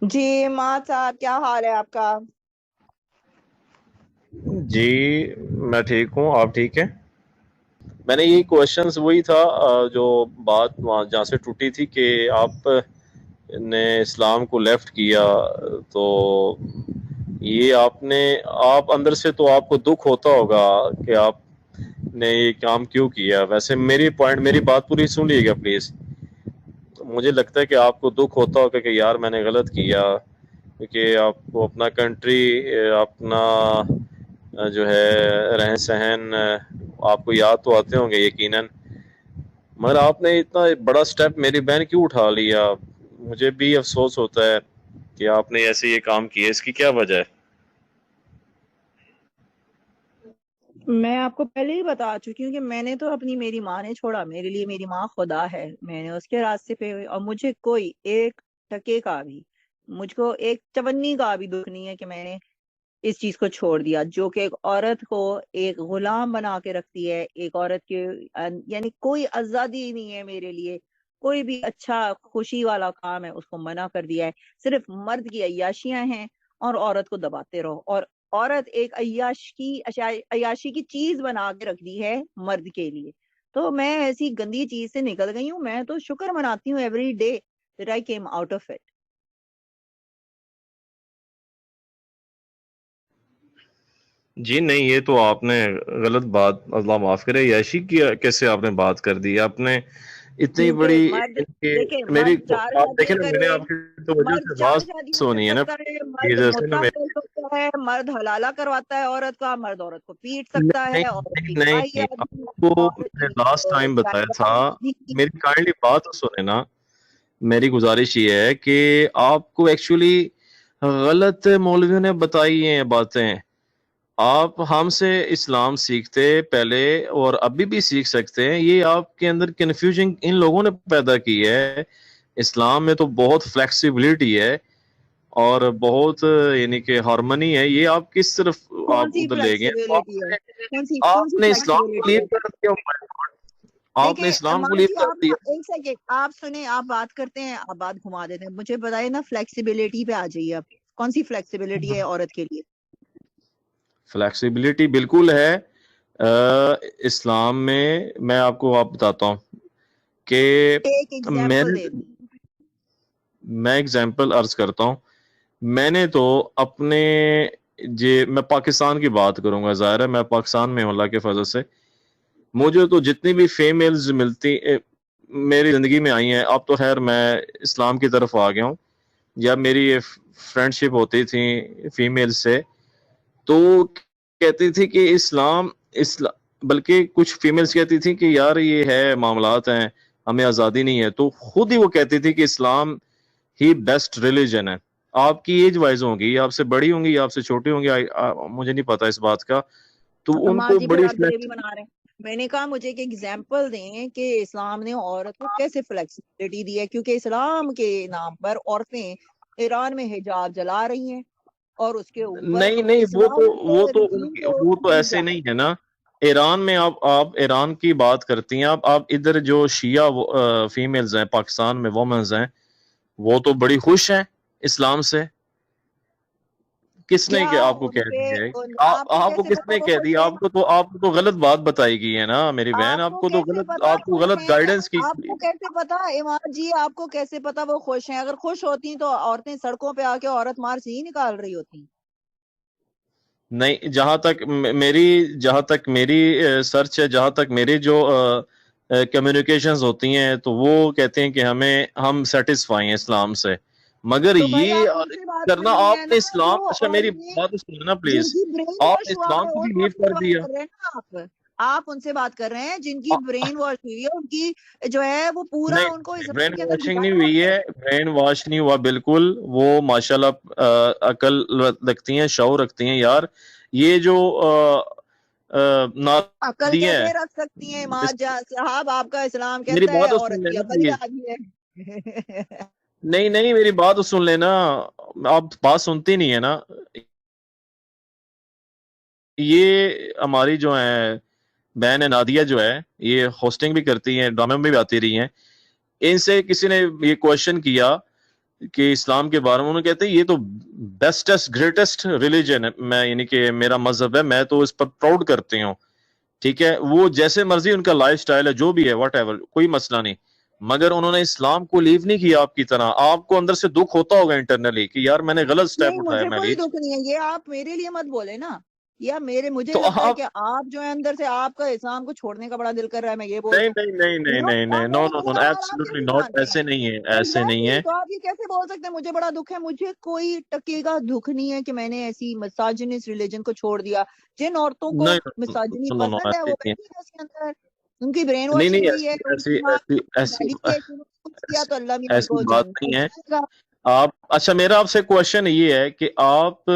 جی ماں صاحب کیا حال ہے آپ کا؟ جی میں ٹھیک ہوں، آپ ٹھیک ہیں؟ میں نے یہی کوشچنز وہی تھا جو بات وہاں جہاں سے ٹوٹی تھی کہ آپ نے اسلام کو لیفٹ کیا، تو یہ آپ اندر سے تو آپ کو دکھ ہوتا ہوگا کہ آپ نے یہ کام کیوں کیا۔ ویسے میری بات پوری سن لیجیے گا پلیز۔ مجھے لگتا ہے کہ آپ کو دکھ ہوتا ہوگا کہ یار میں نے غلط کیا، کیونکہ آپ کو اپنا کنٹری، اپنا جو ہے رہن سہن آپ کو یاد تو آتے ہوں گے یقیناً، مگر آپ نے اتنا بڑا سٹیپ میری بہن کیوں اٹھا لیا؟ مجھے بھی افسوس ہوتا ہے کہ آپ نے ایسے یہ کام کیا، اس کی کیا وجہ ہے؟ میں آپ کو پہلے ہی بتا چکی ہوں کہ میں نے تو میری ماں نے چھوڑا، میرے لیے میری ماں خدا ہے، میں نے اس کے راستے پہ، اور مجھے کوئی ایک ٹکے کا بھی، مجھ کو ایک چونی کا بھی دکھ نہیں ہے کہ میں نے اس چیز کو چھوڑ دیا جو کہ ایک عورت کو ایک غلام بنا کے رکھتی ہے۔ ایک عورت کے یعنی کوئی آزادی ہی نہیں ہے میرے لیے، کوئی بھی اچھا خوشی والا کام ہے اس کو منع کر دیا ہے، صرف مرد کی عیاشیاں ہیں اور عورت کو دباتے رہو، اور عورت ایک عیاشی کی چیز بنا کے رکھ دی ہے مرد کے لیے۔ تو میں ایسی گندی چیز سے نکل گئی ہوں، میں تو شکر مناتی ہوں every day that I came out of it۔ جی نہیں، یہ تو آپ نے غلط بات، اللہ معاف کرے، یاشی کی کیسے آپ نے بات کر دی؟ آپ نے اتنی کیونکہ بڑی مرد، دیکھیں میری مرد چار آپ دیکھیں شادیاں نا، میں نے کرے، آپ کی توجہ مرد سے چار بات شادیاں کر سونی ہے نا سکتا ہے، مرد پلیز، ایسے نا مطلق کر سکتا ہے، مرد حلالہ کرواتا ہے عورت کا، مرد عورت کو پیٹ سکتا نہیں ہے، عورت کی نہیں کمائی نہیں، آدھی آپ ہے، کو عورت میں نے کی لاسٹ ٹائم بتایا تھا، جائیداد آدھی کی۔ میری کائنڈلی بات تو سنیں نا۔ میری گزارش یہ ہے کہ آپ کو ایکچولی غلط مولویوں نے بتائی ہیں باتیں۔ آپ ہم سے اسلام سیکھتے پہلے اور ابھی بھی سیکھ سکتے ہیں، یہ آپ کے اندر کنفیوژن ان لوگوں نے پیدا کی ہے۔ اسلام میں تو بہت فلیکسیبلٹی ہے اور بہت یعنی کہ ہارمنی ہے، یہ آپ کس طرف کون آپ سی ادھر لے گئے؟ فلیکسیبلٹی ہے؟ کون آپ سی نے اسلام کو فلیکسیبلٹی لیو ہے؟ کر دیا، آپ نے دیکھیں اسلام کو مان لیو جی، کر آپ نا دیا۔ ایک سیکنڈ آپ سنیں، آپ بات کرتے ہیں، آپ بات گھما دیتے ہیں، مجھے بتائیے نا فلیکسیبلٹی پہ آ جائیے، آپ کون سی فلیکسیبلٹی ہے عورت کے لیے؟ فلیکسیبلٹی بالکل ہے۔ اسلام میں آپ کو بتاتا ہوں کہ ایک میں ایگزامپل دے دیں۔ ایگزامپل عرض کرتا ہوں۔ میں نے تو اپنے میں پاکستان کی بات کروں گا، ظاہر ہے میں پاکستان میں ہوں اللہ کے فضل سے، مجھے تو جتنی بھی فیمیلز ملتی میری زندگی میں آئی ہیں، اب تو خیر میں اسلام کی طرف آ گیا ہوں، یا میری فرینڈ شپ ہوتی تھی فیمیل سے، تو کہتی تھی کہ بلکہ کچھ فیمیلز کہتی تھی کہ یار یہ ہے معاملات ہیں، ہمیں آزادی نہیں ہے، تو خود ہی وہ کہتی تھی کہ اسلام ہی بیسٹ ریلیجن ہے۔ آپ کی ایج وائز ہوں گی، آپ سے بڑی ہوں گی یا آپ سے چھوٹی ہوں گی، مجھے نہیں پتا اس بات کا، تو ان اماں کو جی پھر بڑی آپ گریوی بنا رہے ہیں۔ میں نے کہا مجھے ایک ایگزامپل دیں کہ اسلام نے عورت کو کیسے فلیکسیبلٹی دی ہے، کیونکہ اسلام کے نام پر عورتیں ایران میں حجاب جلا رہی ہیں، اور اس کے اوپر نہیں نہیں، اسلام کے رجیم کے وہ اوپر تو نہیں ایسے جا نہیں ہے نا۔ ایران میں آپ ایران کی بات کرتی ہیں، آپ ادھر جو شیعہ فیمیلز ہیں پاکستان میں، وومنز ہیں، وہ تو بڑی خوش ہیں اسلام سے۔ کس نے کیا آپ کو ان کہہ پہ دی ہے؟ آپ کو آپ کو کیسے کس پتا نے وہ کہہ دی؟ خوش ہیں؟ آپ کو تو غلط بات بتائی گئی ہے نا میری بہن، آپ آپ کو کو تو کیسے غلط پتا آپ کو خوش غلط ہیں؟ گائیڈنس کی آپ کو کیسے پتا امام جی، آپ کو کیسے پتا وہ خوش ہیں؟ اگر خوش ہوتی تو عورتیں سڑکوں پہ آ کے عورت مار سے ہی نکال رہی ہوتی۔ نہیں، جہاں تک میری سرچ ہے، جہاں تک میری جو کمیونیکیشنز ہوتی ہیں، تو وہ کہتے ہیں کہ ہم سیٹسفائی ہیں اسلام سے، مگر تو بھائی یہ آپ ان سے بات کرنا کرنی ہے آپ نے نا، جو اسلام، اچھا میری عورتیں بات سننا جن پلیز، کی برین آپ نے واش ہوا اسلام ہے کو بھی ان لیو سے کر بات دیا۔ کر رہے ہیں نا آپ ان سے بات کر رہے ہیں جن کی برین واش ہوئی ہے، ان کی جو ہے وہ پورا ان کو نہیں، برین اسلام کے اندر واشنگ نہیں گھٹایا ہوا ہوئی ہے، برین واش نہیں ہوا بالکل، وہ ماشاءاللہ عقل رکھتی ہیں، شعور رکھتی ہیں یار۔ یہ جو عقل نادی ہیں، کیسے رکھ سکتی ہیں ماں صاحب؟ آپ کا اسلام میری کہتا ہے بات تو سن عورت کی لینا عقل ہی پلیز۔ آدھی ہے۔ نہیں نہیں، میری بات تو سن لینا، آپ بات سنتی نہیں ہے نا۔ یہ ہماری جو ہے بہن ہے نادیہ، جو ہے یہ ہوسٹنگ بھی کرتی ہیں، ڈرامے میں بھی آتی رہی ہیں، ان سے کسی نے یہ کوشچن کیا کہ اسلام کے بارے میں انہوں کہتے ہیں یہ تو بیسٹسٹ گریٹسٹ ریلیجن ہے، میں یعنی کہ میرا مذہب ہے، میں تو اس پر پراؤڈ کرتی ہوں، ٹھیک ہے، وہ جیسے مرضی ان کا لائف سٹائل ہے، جو بھی ہے واٹ ایور، کوئی مسئلہ نہیں، مگر انہوں نے اسلام کو لیو نہیں کیا آپ کی طرح. آپ کو اندر سے دکھ ہوتا ہوگا انٹرنلی کہ یار میں نے غلط نہیں، سٹیپ اٹھایا مجھے میں کوئی بھی. دکھ نہیں ہے، یہ آپ میرے لیے مت بولے نا، یا مجھے تو لگتا ہے آپ کہ آپ جو ہے اندر سے آپ کا اسلام کو چھوڑنے کا بڑا دل کر رہا ہے، میں یہ بول نہیں دوں. نہیں نہیں نہیں نو، نہیں نہیں، آپ نو میرے نو یہ نو سوال آپ ایبسلیٹلی کیسے ناٹ، جانتے ہیں؟ ایسے نہیں ہے، ایسے نہیں ایگزیکٹلی، ہے. تو آپ یہ کیسے بول سکتے ہیں مجھے بڑا دکھ ہے؟ مجھے کوئی ٹکے کا دکھ نہیں ہے کہ میں نے ایسی مساجنس ریلیجن کو چھوڑ دیا. جن عورتوں کو نہیں مساجنی نو نو، پسند ہے ایسے وہ نہیں بیٹھی ہے اس کے اندر، ان کی برین ہے، نہیں واشنگ نہیں، ہوئی ہے، ایسی ان ایسی کی ماں ایسی ایسی ڈیڈی کی ہے کہ انہوں نے کچھ کیا ایسی تو اللہ بھی ان ایسی کو بات جہنم نہیں میں ہے. ڈالے گا. آپ اچھا، میرا آپ سے کوشچن یہ ہے کہ آپ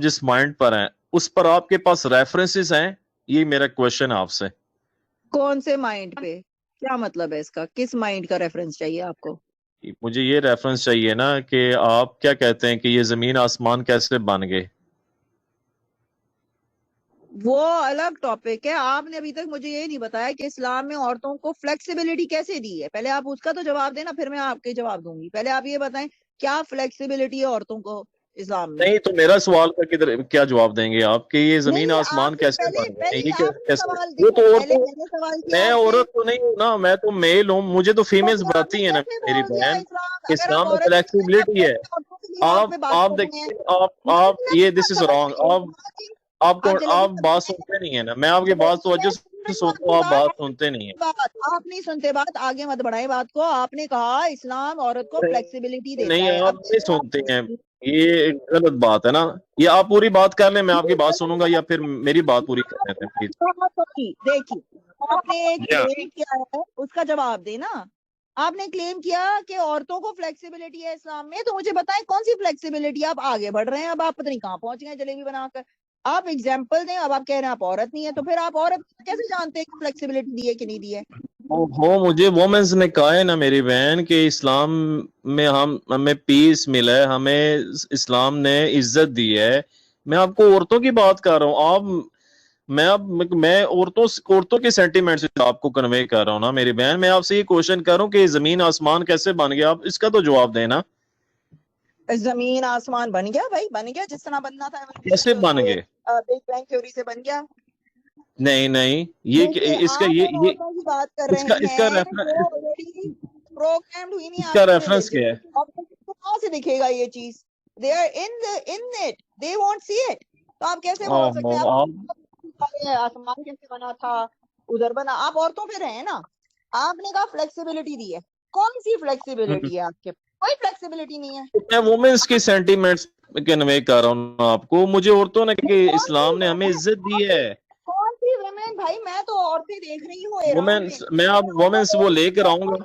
جس مائنڈ پر ہیں اس پر آپ کے پاس ریفرنسز ہیں، یہ میرا کوشچن ہے آپ سے. کون سے مائنڈ پہ؟ کیا مطلب ہے اس کا؟ کس مائنڈ کا ریفرنس چاہیے آپ کو؟ مجھے یہ ریفرنس چاہیے نا کہ آپ کیا کہتے ہیں کہ یہ زمین آسمان کیسے بن گئے. وہ الگ ٹاپک ہے. آپ نے ابھی تک مجھے یہ نہیں بتایا کہ اسلام میں عورتوں کو فلیکسیبلٹی کیسے دی ہے. پہلے آپ اس کا تو جواب دینا، پھر میں آپ کے جواب دوں گی. پہلے آپ یہ بتائیں کیا فلیکسیبلٹی ہے عورتوں کو اسلام میں؟ نہیں تو میرا سوال کا کدھر کیا جواب دیں گے آپ کہ یہ زمین نہیں، آسمان آپ نے کیسے بن گئے؟ پہلے یہ آپ نے کیسے؟ سوال وہ دیا، تو پہلے عورتوں، میں نے سوال کیا میں آپ سے. عورت تو نہیں ہوں نا، میں تو میل ہوں، مجھے تو تو فیمیلز پھر آپ نے بتاتی ہیں نا کیسے میری بول دیا بہن. اسلام؟ اگر آپ اسلام میں عورت ہیں تو فلیکسیبلٹی ہے. کیسے عورتوں کے لیے حق پہ بات آپ کر رہے ہیں؟ دیکھیے، آپ نہیں، یہ دس آپ از سمجھ رانگ. رہے آپ ہیں. آپ کو آپ جلیبی آپ بنا بات رہے ہیں، سنتے نہیں ہے نا، میں آپ کی بات توجہ میں سن سے رہی ہوں سنتا آپ ہوں، کی آپ بات سنتے نہیں ہیں. بات آپ نہیں سنتے. بات آگے مت بڑھائیں بات کو. آپ نے کہا اسلام عورت کو فلیکسیبلٹی دیتا ہے. نہیں آپ اب نہیں سنتے ہیں، یہ غلط بات ہے نا. یہ آپ پوری بات کر لیں، میں آپ کی بات سنوں گا، یا پھر میری بات پوری کر لیتے ہیں پلیز. دیکھیے، آپ نے ایک یا کلیم کیا ہے، اس کا جواب دینا. آپ نے کلیم کیا کہ عورتوں کو فلیکسیبلٹی ہے اسلام میں، تو مجھے بتائیں کون سی فلیکسیبلٹی؟ آپ آگے بڑھ رہے ہیں، اب آپ پتہ نہیں کہاں پہنچ گئے جلیبی بنا کر. آپ ایگزامپل دیں. اب آپ کہہ رہے ہیں آپ عورت نہیں ہے، تو پھر آپ عورت کیسے جانتے ہیں کہ فلیکسیبلٹی دی ہے کہ نہیں دی ہے؟ مجھے وومنز نے کہا ہے نا میری بہن کہ اسلام میں ہمیں پیس ملا ہے، ہمیں اسلام نے عزت دی ہے. میں آپ کو عورتوں کی بات کر رہا ہوں. میں عورتوں کے سینٹیمنٹ سے آپ کو کنوے کر رہا ہوں نا میری بہن. میں آپ سے یہ کوشچن کر رہا ہوں کہ زمین آسمان کیسے بن گیا، آپ اس کا تو جواب دینا. زمین آسمان بن گیا بھائی، بن گیا جس طرح بننا تھا کیسے اس بن کے گئے؟ بگ بینگ تھیوری سے بن گیا. نہیں نہیں، دیکھیے، اس کا آپ ان یہ عورتوں کی بات کر اس کا رہے اس کا ہیں جو آلریڈی پروگرامڈ ہوئی نہیں اس آپ کا کے ریفرنس ریلیجن. کیا ہے؟ اور کہاں سے دکھے گا یہ چیز؟ They are in it, they want see it. تو آپ کیسے بول سکتے ہیں آپ آسمان کیسے بنا تھا، ادھر بنا؟ آپ عورتوں پہ رہے نا. آپ نے کہا فلیکسیبلٹی دی ہے. کون سی فلیکسیبلٹی ہے آپ کے؟ کوئی فلیکسیبلٹی نہیں ہے. میں وومنس کی سینٹیمنٹس کنوے کر رہا ہوں آپ کو. مجھے عورتوں نے کہ کون سی اسلام نے ہمیں women؟ عزت دی ہے. کون سی ویمن بھائی؟ میں تو عورتیں دیکھ رہی ہوں ایران میں، میں اب وومنس وہ لے کر آؤں گا.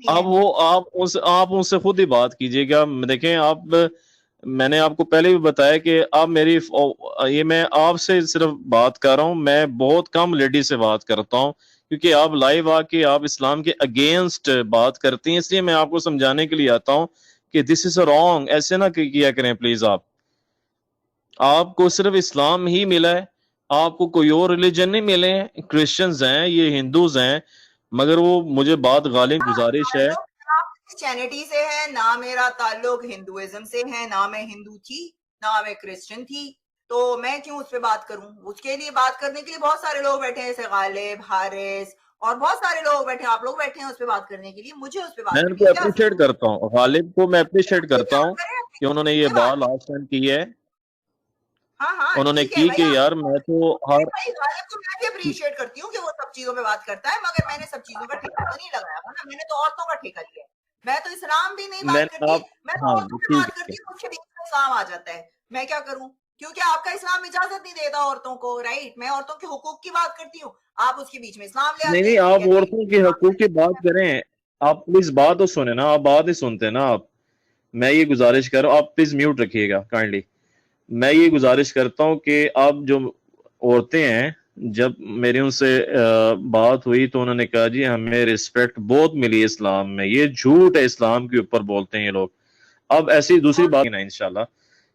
اب وہ آپ ان سے خود ہی بات کیجیے گا. دیکھیں میں نے آپ کو پہلے بھی بتایا کہ آپ میں آپ سے صرف بات کر رہا ہوں. میں بہت کم لیڈی سے بات کرتا ہوں کیونکہ آپ لائیو آ کے آپ اسلام کے اگینسٹ بات کرتی ہیں، اس لیے میں آپ کو سمجھانے کے لیے آتا ہوں کہ دس از رانگ. ایسے نہ کیا کریں پلیز. آپ کو صرف اسلام ہی ملا ہے، آپ کو کوئی اور ریلیجن نہیں ملے ہیں. کرسچنز ہیں، یہ ہندوز ہیں، مگر وہ مجھے بات غالب گزارش ہے. کرسچینٹی سے ہے نہ، میرا تعلق ہندوازم سے ہے نہ. میں ہندو تھی نہ میں کرسچن تھی، تو میں کیوں اس پہ بات کروں؟ اس کے لیے بات کرنے کے لیے بہت سارے لوگ بیٹھے ہیں، جیسے غالب، حارث اور بہت سارے لوگ بیٹھے ہیں. آپ لوگ بیٹھے ہیں اس پہ بات کرنے کے لیے. مجھے اس پہ میں بات ان کرنی کو ہے، کیا اپریشیٹ ضرورت کرتا ہوں، غالب کو میں اپریشیٹ ہے؟ کرتا ہوں کہ انہوں نے یہ بات بات ہے. لاسٹ ٹائم کی ہے. ہاں ہاں انہوں نے ٹھیک ہے کی بھائی. کہ یار میں تو ہر بھائی غالب کو میں بھی اپریشیٹ کرتی ہوں کہ وہ سب چیزوں پہ بات کرتا ہے، مگر میں نے سب چیزوں کا ٹھیکہ تو نہیں لگایا ہوا نا. میں نے تو عورتوں کا ٹھیکہ لیا ہے. میں تو اسلام بھی نہیں میں بات کرتی، آپ میں تو ہاں عورتوں پہ ٹھیک بات ہے. کرتی ہوں. مجھ کے بیچ میں اسلام آ جاتا ہے. میں کیا کروں؟ کیونکہ آپ کا اسلام اجازت نہیں دیتا عورتوں کو، رائٹ؟ میں عورتوں کے حقوق کی بات کرتی ہوں، آپ اس کے بیچ میں اسلام لے نہیں آتے نہیں، ہیں. آپ کہتے عورتوں کے حقوق کی بات ہیں کریں. آپ پلیز بات تو سنیں نا، آپ بات نہیں سنتے نا. میں یہ گزارش کر رہا ہوں، آپ پلیز میوٹ رکھیے گا کائنڈلی. میں یہ گزارش کرتا ہوں کہ آپ جو عورتیں ہیں، جب میری ان سے بات ہوئی تو انہوں نے کہا جی ہمیں رسپیکٹ بہت ملی اسلام میں. یہ جھوٹ ہے، اسلام کے اوپر بولتے ہیں یہ لوگ. اب ایسی دوسری بات نا انشاءاللہ،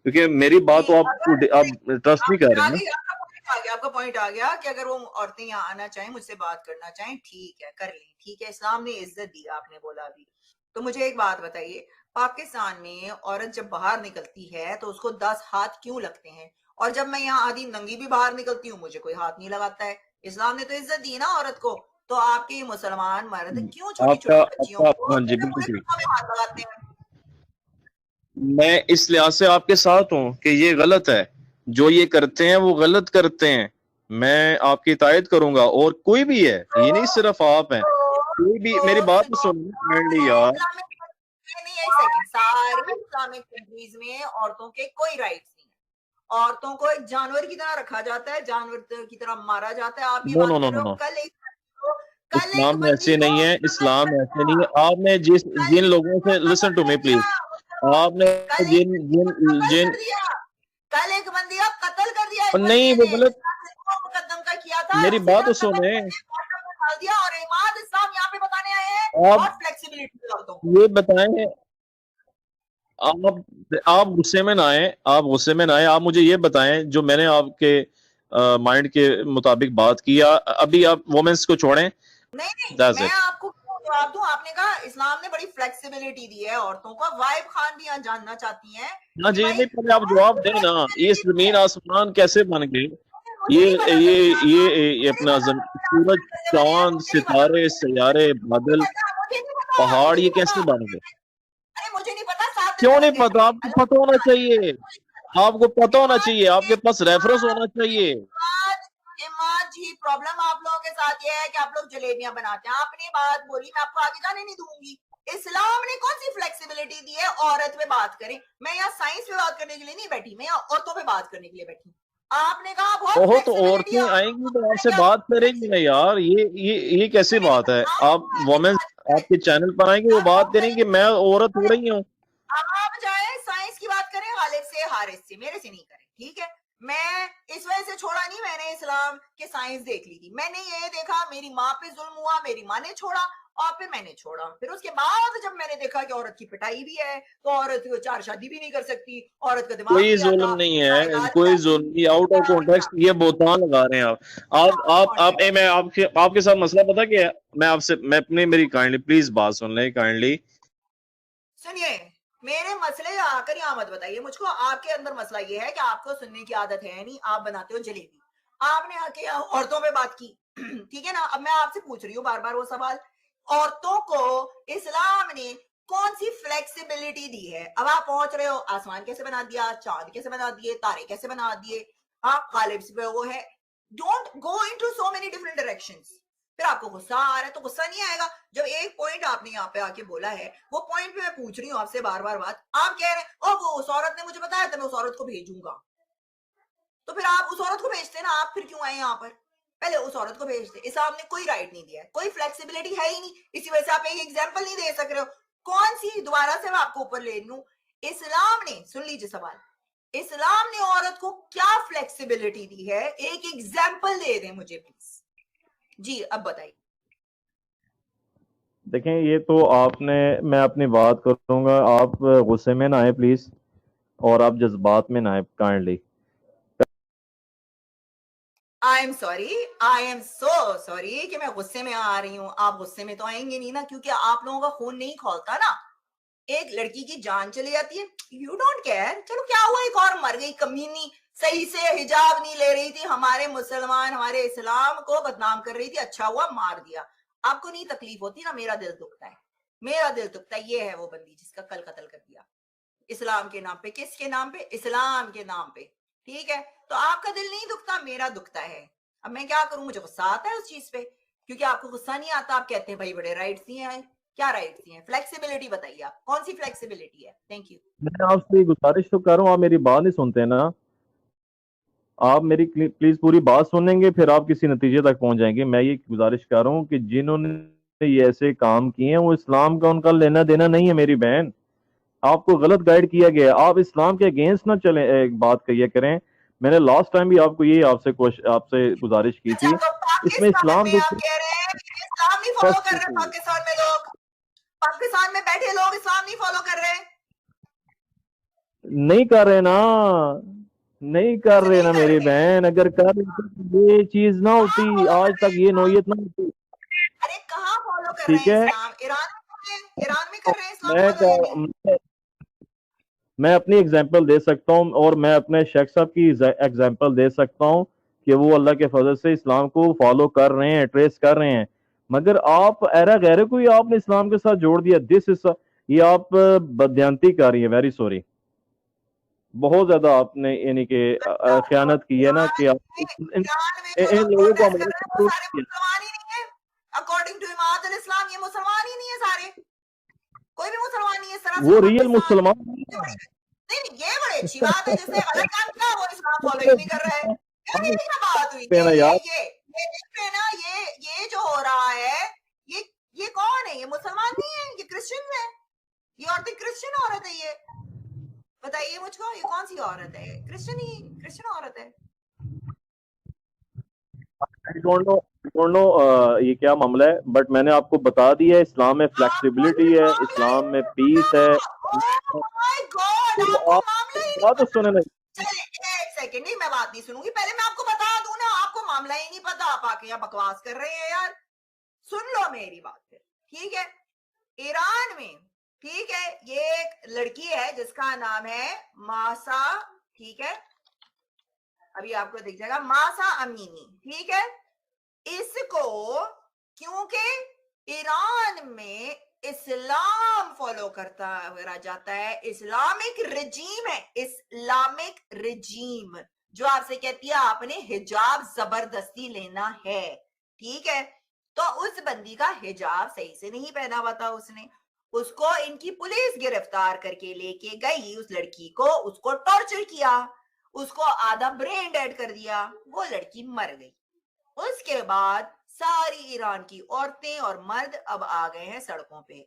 کیونکہ میری بات تو آپ ٹرسٹ نہیں کر رہے نا. آپ کا پوائنٹ آ گیا کہ اگر وہ عورتیں یہاں آنا چاہیں، مجھ سے بات کرنا چاہیں، ٹھیک ہے، کر لیں. ٹھیک ہے، اسلام نے عزت دی، آپ نے بولا ابھی. تو مجھے ایک بات بتائیے، پاکستان میں عورت جب باہر نکلتی ہے تو اس کو 10 ہاتھ کیوں لگتے ہیں؟ اور جب میں یہاں آدھی ننگی بھی باہر نکلتی ہوں مجھے کوئی ہاتھ نہیں لگاتا ہے. اسلام نے تو عزت دی نا عورت کو. تو آپ کے یہ مسلمان مرد کیوں چھوٹی چھوٹی بچیوں کو ہاں جی پورے بالکل پورے ٹھیک. جسموں میں ہاتھ لگاتے ہیں؟ میں اس لحاظ سے آپ کے ساتھ ہوں کہ یہ غلط ہے، جو یہ کرتے ہیں وہ غلط کرتے ہیں، میں آپ کی اطاعت کروں گا، اور کوئی بھی ہے، یہ نہیں صرف آپ ہیں، کوئی بھی. میری بات تو سنو کائنڈلی سارے یار. اسلامک نہیں، ایک سیکنڈ، سارے اسلامک کنٹریز میں عورتوں کے کوئی رائٹس نہیں ہیں. عورتوں کو ایک جانور کی طرح رکھا جاتا ہے، جانور کی طرح مارا جاتا ہے. آپ یہ نو نو بات نو کر رہے نو ہو. نو کل ایک اسلام میں بندی ایسے کو نہیں ہے، قتل اسلام کر میں ایسے دیا. نہیں ہے. آپ نے کل جن ایک لوگوں بندی کو سے لسن قتل ٹو کر می دیا. پلیز، آپ نے کل ایک جن بندی کو جن قتل جن کر دیا. کل ایک بندی کا قتل کر دیا ایک نہیں بندے وہ نے غلط. مقدم کا کیا تھا، میری اسے بات تو جب تک سنیں. ڈال دیا. اور امام اسلام یہاں پہ بتانے آئے ہیں آپ بہت فلیکسیبلٹی عورتوں کو. یہ بتائیں، آپ غصے میں نہ آئیں، آپ غصے میں نہ آئیں. آپ مجھے یہ بتائیں جو میں نے آپ کے مائنڈ کے مطابق بات کیا. ابھی آپ وومنس کو چھوڑیں. نہیں نہیں، That's میں it. آپ کو کیوں جواب دوں؟ آپ نے کہا اسلام نے بڑی فلیکسیبلٹی دی ہے عورتوں کو. وائب خان بھی یہاں جاننا چاہتی ہیں ہاں کہ جی، بھائی نہیں پہلے آپ کون جواب سی دیں نا. یہ flexibility دی زمین ہے؟ آسمان کیسے بن گئے؟ مجھے نہیں پتا زمین آسمان، یہ مجھے نہیں اپنا پتا زمین سورج، آسمان کیسے بنے ہیں، چاند، مجھے نہیں پتا. ستارے، سیارے، مجھے بادل، پتا، مجھے نہیں پتا، پہاڑ، مجھے یہ نہیں پتا. کیسے بن گئے؟ ارے مجھے نہیں پتا، 7 دن کیوں میں نہیں بن گئے. پتا؟ آپ کو اللہ پتہ ہونا چاہیے. آپ کو پتہ ہونا عماد چاہیے، آپ جی، کے پاس ریفرنس ہونا چاہیے. عماد جی، پرابلم آپ لوگوں کے ساتھ یہ ہے کہ آپ لوگ جلیبیاں بناتے ہیں. آپ نے بات بولی، میں آپ کو آگے جانے نہیں دوں گی. اسلام نے کون سی فلیکسیبلٹی دی ہے عورت پہ بات کریں؟ میں یہاں سائنس پہ بات کرنے کے لیے نہیں بیٹھی، میں یہاں عورتوں پہ بات کرنے کے لیے بیٹھی. آپ نے کہا بہت اوہو، تو فلیکسیبلٹی ہے عورتیں آئیں عورتوں گی کو. تو آپ میں سے کیا بات کروں کریں گی نا flexibility؟ یار. یہ کیسی نہیں بات ہے؟ نہیں، آپ آپ آگے کی وومن بات کریں. آپ کے چینل پر آئیں گے وہ اب بات وہ کریں کریں کہ میں عورت ہو گے. رہی ہوں. آپ جائیں سائنس کی بات کریں، غالب سے، حارث سے، میرے سے نہیں کریں. ٹھیک ہے؟ میں اس وجہ سے چھوڑا نہیں. میں نے اسلام کے سائنس دیکھ لی تھی. میں نے یہ دیکھا میری ماں پہ ظلم ہوا، میری ماں نے چھوڑا اور پھر میں نے چھوڑا. پھر اس کے بعد جب میں نے دیکھا کہ عورت کی پٹائی بھی ہے تو عورت 4 شادی بھی نہیں کر سکتی، عورت کا دماغ کوئی نہیں ظلم آتا، نہیں نہ ہے، علاج کوئی کرتی. ظلم نہیں. آؤٹ آف کانٹیکسٹ یہ بہتان لگا رہے ہیں میں آپ کے ساتھ مسئلہ پتا کیا ہے؟ میں اپنی میری کائنڈلی پلیز بات سن لیں کائنڈلی. سنیے، میرے مسئلے آ کر یہاں مت بتائیے مجھ کو. آپ کے اندر مسئلہ یہ ہے کہ آپ کو سننے کی عادت ہے نہیں، آپ بناتے ہو جلیبی. آپ نے آ کے عورتوں پہ بات کی. ٹھیک ہے نا؟ اب میں آپ سے پوچھ رہی ہوں بار بار وہ سوال، عورتوں کو اسلام نے کون سی فلیکسیبلٹی دی ہے؟ اب آپ پہنچ رہے ہو آسمان کیسے بنا دیا، چاند کیسے بنا دیے، تارے کیسے بنا دیے. آپ غالب سے وہ ہے. Don't go into so many different directions. پھر آپ کو غصہ آ رہا ہے تو غصہ نہیں آئے گا جب ایک پوائنٹ آپ نے یہاں پہ آ کے بولا ہے. وہ پوائنٹ پہ میں پوچھ رہی ہوں آپ سے بار بار بات. آپ کہہ رہے ہیں وہ اس عورت نے مجھے بتایا تھا میں اس عورت کو بھیجوں گا. تو پھر آپ اس عورت کو بھیجتے نا. آپ پھر کیوں آئے یہاں پر؟ پہلے اس عورت کو بھیجتے. اسلام نے کوئی رائٹ نہیں دیا ہے، کوئی فلیکسیبلٹی ہے ہی نہیں. اسی وجہ سے آپ ایک ایگزامپل نہیں دے سک رہے ہو. کون سی؟ دوبارہ سے میں آپ کو اوپر لے لوں. اسلام نے، سن لیجیے سوال، اسلام نے عورت کو کیا فلیکسیبلٹی دی ہے؟ ایک ایگزامپل دے دیں مجھے پلیز. جی اب بتائیے. دیکھیں یہ تو آپ نے، میں اپنی بات کروں گا، آپ غصے میں نہ آئے پلیز، اور آپ جذبات میں نہ آئے kindly. I am sorry, I am so sorry کہ میں غصے میں آ رہی ہوں. آپ غصے میں تو آئیں گے نہیں نا، کیونکہ آپ لوگوں کا خون نہیں کھولتا نا. ایک لڑکی کی جان چلی جاتی ہے، یو ڈونٹ کیئر. چلو کیا ہوا، ایک اور مر گئی کمینی، صحیح سے حجاب نہیں لے رہی تھی، ہمارے مسلمان ہمارے اسلام کو بدنام کر رہی تھی، اچھا ہوا مار دیا. آپ کو نہیں تکلیف ہوتی نا؟ میرا دل دکھتا ہے، میرا دل دکھتا ہے. یہ ہے وہ بندی جس کا کل قتل کر دیا اسلام کے نام پہ. کس کے نام پہ؟ اسلام کے نام پہ. ٹھیک ہے؟ تو آپ کا دل نہیں دکھتا، میرا دکھتا ہے. اب میں کیا کروں؟ مجھے غصہ آتا ہے اس چیز پہ، کیونکہ آپ کو غصہ نہیں آتا. آپ کہتے ہیں بھائی بڑے رائٹس ہی ہیں. کیا رائٹس ہی ہیں؟ فلیکسیبلٹی بتائیے، آپ کون سی فلیکسیبلٹی ہے؟ Thank you. میں آپ سے گزارش تو کر رہا ہوں، آپ میری بات نہیں سنتے نا. آپ میری پلیز پوری بات سنیں گے پھر آپ کسی نتیجے تک پہنچ جائیں گے. میں یہ گزارش کر رہا ہوں کہ جنہوں نے یہ ایسے کام کیے ہیں وہ اسلام کا ان کا لینا دینا نہیں ہے میری بہن. آپ کو غلط گائیڈ کیا گیا. آپ اسلام کے اگینسٹ نہ چلیں، ایک بات کہیے کریں. میں نے لاسٹ ٹائم بھی آپ کو یہ آپ سے گزارش کی اچھا تھی. تو اس میں پاکستان اسلام میں آپ کہہ رہے ہیں کہ اسلام نہیں فالو کر رہے پاکستان میں لوگ؟ پاکستان میں بیٹھے لوگ اسلام نہیں فالو کر رہے؟ نہیں کر رہے نا، نہیں کر اچھا رہے نہیں نا کر میری رہے. بہن. اگر کر رہے تو یہ چیز نہ کہاں ہوتی فالو آج کر رہے تک، ہیں یہ اسلام؟ نوعیت نہ ہوتی. ارے کہاں فالو کر رہے ٹھیک ہیں ہے، اسلام؟ ایران ایران میں کر رہے ہیں اسلام فالو یا نہیں؟ میں اپنی اگزامپل دے سکتا ہوں اور میں اپنے شیخ صاحب کی اگزامپل دے سکتا ہوں کہ وہ اللہ کے فضل سے اسلام کو فالو کر رہے ہیں، ٹریس کر رہے ہیں، مگر آپ ایرا غیرے کو ہی آپ نے اسلام کے ساتھ جوڑ دیا. یہ آپ بددیانتی کر رہی ہیں. ویری سوری، بہت زیادہ آپ نے یعنی کہ خیانت کی ہے نا کہ آپ ایران میں جو ان لوگ لوگوں کو پروٹیسٹ کر ہمارے رہے ہیں وہ ساتھ سارے مسلمان ہی نہیں ہیں. اکارڈنگ ٹو امامت الاسلام یہ مسلمان ہی نہیں ہے سارے، کوئی بھی مسلمان نہیں ہے. اس طرح سے وہ محمد ریئل سعد مسلمان نہیں، یہ بڑی اچھی بات ہے. جس نے غلط کام کیا وہ اسلام فالو ہی نہیں کر رہا ہے. یعنی کیا بات ہوئی؟ پہ نا یار. یہ دیکھ رہے نا، یہ جو ہو رہا ہے یہ کون ہے؟ یہ مسلمان نہیں ہے، یہ کرسچن ہے. یہ عورت کرسچن عورت ہے. یہ بتائیے مجھ کو، یہ کون سی عورت ہے؟ کرسچن عورت ہے. ڈونٹ نو یہ کیا معاملہ ہے، بٹ میں نے آپ کو بتا دیا ہے اسلام میں آپ کو فلیکسیبلٹی یہ ہے، معاملہ ہی اسلام میں نہیں پیس ہے. پتا. Oh my God، آپ کو معاملہ ہی نہیں بات تو پتا. سنیں. چلے ایک سیکنڈ، نہیں میں بات نہیں سنوں گی. پہلے میں آپ کو بتا دوں نا، آپ کو معاملہ ہی نہیں پتا. آپ آ کے یہاں بکواس کر رہے ہیں یار. سن لو میری بات پھر، ٹھیک ہے؟ ایران میں، ٹھیک ہے، یہ ایک لڑکی ہے جس کا نام ہے ماسا، ٹھیک ہے؟ ابھی آپ کو دکھ جائے گا ماسا امینی، ٹھیک ہے؟ اس کو کیونکہ ایران میں اسلام فالو کرتا جاتا ہے، اسلامک رجیم ہے، اسلامک رجیم جو آپ سے کہتی ہے آپ نے حجاب زبردستی لینا ہے، ٹھیک ہے؟ تو اس بندی کا حجاب صحیح سے نہیں پہنا ہوا تھا. اس کو ان کی پولیس گرفتار کر کے لے کے گئی. اس لڑکی کو، اس کو ٹارچر کیا، اس کو آدھا برین ڈیڈ کر دیا. وہ لڑکی مر گئی. اس کے بعد ساری ایران کی عورتیں اور مرد اب آ گئے ہیں سڑکوں پہ.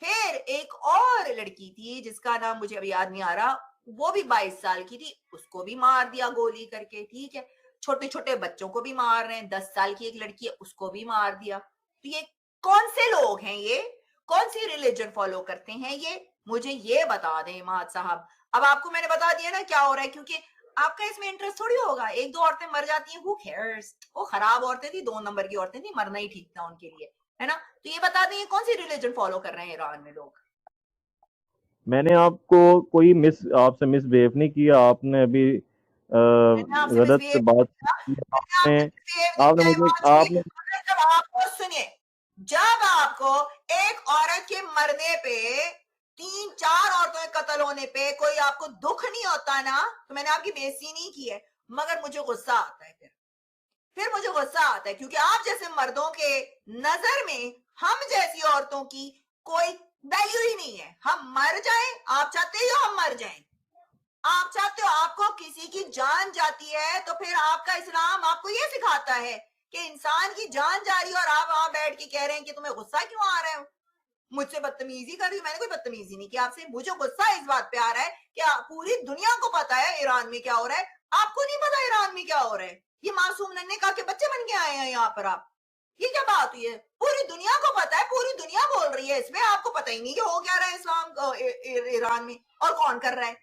پھر ایک اور لڑکی تھی جس کا نام مجھے ابھی یاد نہیں آ رہا، وہ بھی 22 سال کی تھی، اس کو بھی مار دیا گولی کر کے، ٹھیک ہے؟ چھوٹے چھوٹے بچوں کو بھی مار رہے ہیں. 10 سال کی ایک لڑکی ہے، اس کو بھی مار دیا. تو یہ کون سے لوگ ہیں؟ یہ کون سی ریلیجن فالو کرتے ہیں؟ یہ مجھے یہ بتا دیں اماد صاحب. اب آپ کو میں نے بتا دیا نا کیا ہو رہا ہے، کیونکہ آپ کا اس میں انٹرسٹ تھوڑی ہوگا. ایک دو عورتیں مر جاتی ہیں، who cares؟ وہ خراب عورتیں تھی، 2 نمبر کی عورتیں تھی، مرنا ہی ٹھیک تھا ان کے لیے، ہے نا؟ تو یہ بتا دیں کون سی ریلیجن فالو کر رہے ہیں ایران میں لوگ. میں نے آپ کو کوئی آپ سے مس بہیو نہیں کیا. آپ نے ابھی غلط بات آپ نے مجھے سنیے، جب آپ کو ایک عورت کے مرنے پہ، 3-4 عورتوں کے قتل ہونے پہ کوئی آپ کو دکھ نہیں ہوتا نا، تو میں نے آپ کی بے عزتی نہیں کی ہے، مگر مجھے غصہ آتا ہے. پھر مجھے غصہ آتا ہے کیونکہ آپ جیسے مردوں کے نظر میں ہم جیسی عورتوں کی کوئی ویلیو ہی نہیں ہے. ہم مر جائیں، آپ چاہتے ہو ہم مر جائیں؟ آپ چاہتے ہو آپ کو کسی کی جان جاتی ہے تو پھر آپ کا اسلام آپ کو یہ سکھاتا ہے کہ انسان کی جان جا رہی ہے اور آپ وہاں بیٹھ کے کہہ رہے ہیں کہ تمہیں غصہ کیوں آ رہا ہے؟ مجھ سے بدتمیزی کر رہی ہوں. میں نے کوئی بدتمیزی نہیں کی آپ سے. مجھے غصہ اس بات پہ آ رہا ہے کہ پوری دنیا کو پتا ہے ایران میں کیا ہو رہا ہے، آپ کو نہیں پتا ایران میں کیا ہو رہا ہے. یہ معصوم ننھے کا کے بچے بن کے آئے ہیں یہاں پر. آپ یہ کیا بات ہوئی ہے؟ پوری دنیا کو پتا ہے، پوری دنیا بول رہی ہے اس میں، آپ کو پتہ ہی نہیں کہ ہو کیا رہا ہے اسلام ایران میں اور کون کر رہا ہے.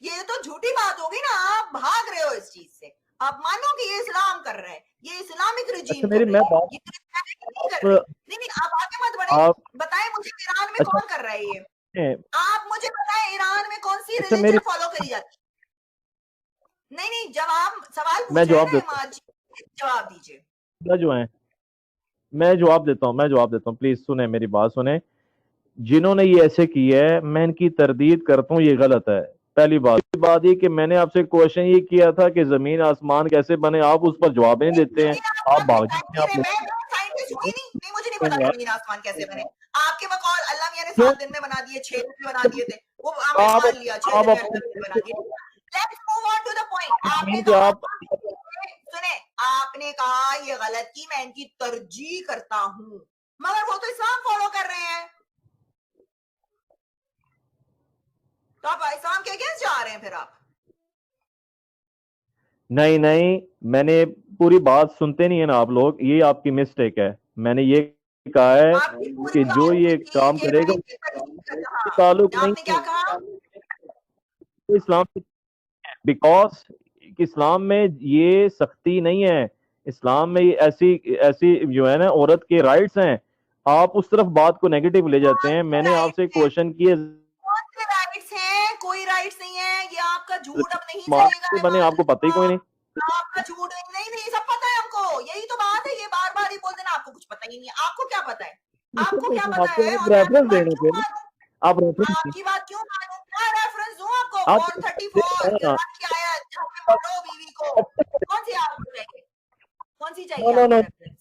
یہ تو جھوٹی بات ہوگی نا. آپ بھاگ رہے ہو اس چیز سے. آپ مانو کہ یہ اسلام کر رہا ہے، یہ اسلامک اچھا رجیم کر میری رہی میں ہے، یہ کرسچینٹی نہیں کر رہی. نہیں آپ آگے مت بڑھیں، آپ بتائیں مجھے ایران میں اچھا کون کر رہا ہے یہ؟ آپ مجھے بتائیں ایران میں کون سی اچھا میری ریلیجن فالو کری جاتی ہے؟ نہیں جب آپ سوال میں پوچھ رہے ہیں جواب نا دیتا اماد جی، جواب دیجیے. ہوں جو ہے میں جواب دیتا ہوں پلیز سنیں میری بات سنیں. جنہوں نے یہ ایسے کی ہے میں ان کی تردید کرتا ہوں، یہ غلط ہے. پہلی بات یہ کہ میں نے آپ سے کوشچن یہ کیا تھا کہ زمین آسمان کیسے بنے، آپ اس پر جواب نہیں دیتے ہیں، آپ بھاگ جاتے ہیں. آپ میں سائنٹسٹ ہوئی نہیں، مجھے نہیں پتا لوگ زمین آسمان کیسے بنے. آپ کے بقول اللہ میاں نے کیوں 7 دن میں بنا دیے، 6 دن میں بنا دیے تھے، وہ میں آپ مان لیا 6 دن آپ میں اللہ نے بنا دیے. Let's move on to the point. آپ نے زمین پہ کہا، آپ سنیں، آپ نے کہا یہ غلط کی، میں ان کی ترجیح کرتا ہوں، مگر وہ تو اسلام فالو کر رہے ہیں. تو آپ اسلام کے اگینسٹ جا رہے ہیں پھر آپ. نہیں میں نے پوری بات سنتے نہیں ہیں نا آپ لوگ، یہ آپ کی مسٹیک ہے. میں نے یہ کہا ہے آپ کی پوری کہ جو بات یہ تھی کام کہ کرے میں گا ان کی ترجیح کرتا ہوں. تعلق آپ نے نہیں کیا کہا؟ ہے اسلام سے، بیکاز اسلام میں یہ سختی نہیں ہے. اسلام میں ایسی جو ہے نا عورت کے رائٹس ہیں. آپ اس طرف بات کو نیگیٹو لے جاتے ہیں. میں نے آپ سے کوشچن کیے کون سے رائٹس ہیں؟ کوئی رائٹس نہیں ہے. یہ آپ کا جھوٹ اب نہیں چلے گا. بنے آپ کو پتہ ہی کوئی نہیں. آپ کا جھوٹ نہیں نہیں سب پتا ہے ہم کو. یہی تو بات ہے. یہ بار بار ہی بول دینا آپ کو کچھ پتا ہی نہیں ہے. آپ کو کیا پتا ہے؟ آپ کو کیا پتا ہے؟ اور میں آپ کی بات کیوں مانوں؟ آپ کی بات کیوں مانوں؟ کیا ریفرنس دوں آپ کو؟ 434 قرآن کی آیت جہاں پہ مارو بیوی کو. کون سی آپ کو چاہیے؟ کون سی چاہیے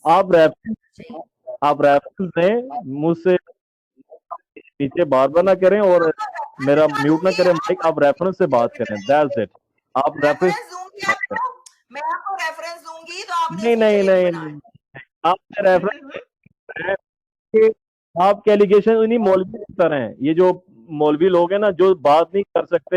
آپ کو ریفرنس؟ آپ ریفرنس دیں. مجھ سے پیچھے بار بار نہ کریں اور میرا میوٹ نہ کریں مائک. آپ ریفرنس سے بات کریں. That's it. آپ ریفرنس ریفرنس دوں گی آپ کو. میں آپ کو ریفرنس دوں گی تو آپ نے اس نہیں کی نہیں جلیبی نہیں بنا نہیں. آپ نے ریفرنس آپ کے ایلیگیشن انہیں مولوی کی طرح ہیں. یہ جو مولوی لوگ ہیں نا جو بات نہیں کر سکتے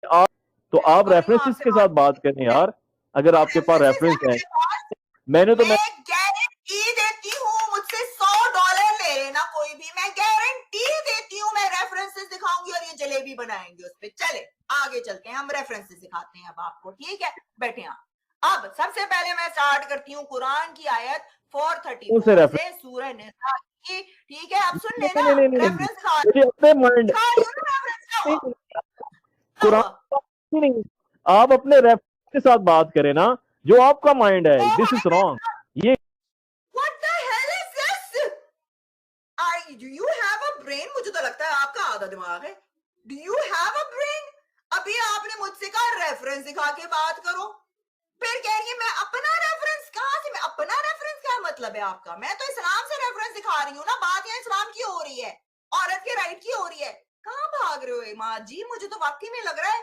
آپ تو آپ کر رہی ہوں آپ ریفرنس سے کے ساتھ بات کریں یار. اگر آپ کے پاس ریفرنسز ریفرنس ہے. میرے پاس. میں نے تو میں گارنٹی دیتی ہوں مجھ سے $100 لے لینا کوئی بھی. میں گارنٹی دیتی ہوں میں ریفرنسز دکھاؤں گی اور یہ جلیبی بنائیں گے اس پہ. چلے آگے چلتے ہیں. ہم ریفرنسز دکھاتے ہیں اب آپ کو. ٹھیک ہے بیٹھے آپ. اب سب سے پہلے میں سٹارٹ کرتی ہوں قرآن کی آیت 434 سے سورہ نساء کی. ٹھیک ہے اب سن لینا. ریفرنس دکھا اپنے مائنڈ رہی ہوں نا. ریفرنس کیا ہوا؟ کیا ہوا؟ قرآن نہیں. آپ اپنے ریفرنس کے ساتھ بات کریں نا جو آپ کا مائنڈ ہے. دس از رانگ. یہ What the hell is this? Do you have a brain? مجھے تو لگتا ہے آپ کا آدھا دماغ ہے. Do you have a brain? ابھی آپ نے مجھ سے کہا ریفرنس دکھا کے بات کرو. پھر کہہ رہی ہے میں اپنا ریفرنس. کہاں سے میں اپنا ریفرنس؟ کیا مطلب ہے آپ کا؟ میں تو اسلام سے ریفرنس دکھا رہی ہوں نا. بات یہاں اسلام کی ہو رہی ہے. عورت کے رائٹ کی ہو رہی ہے. کہاں بھاگ رہے ہو اماد جی؟ مجھے تو واقعی میں لگ رہا ہے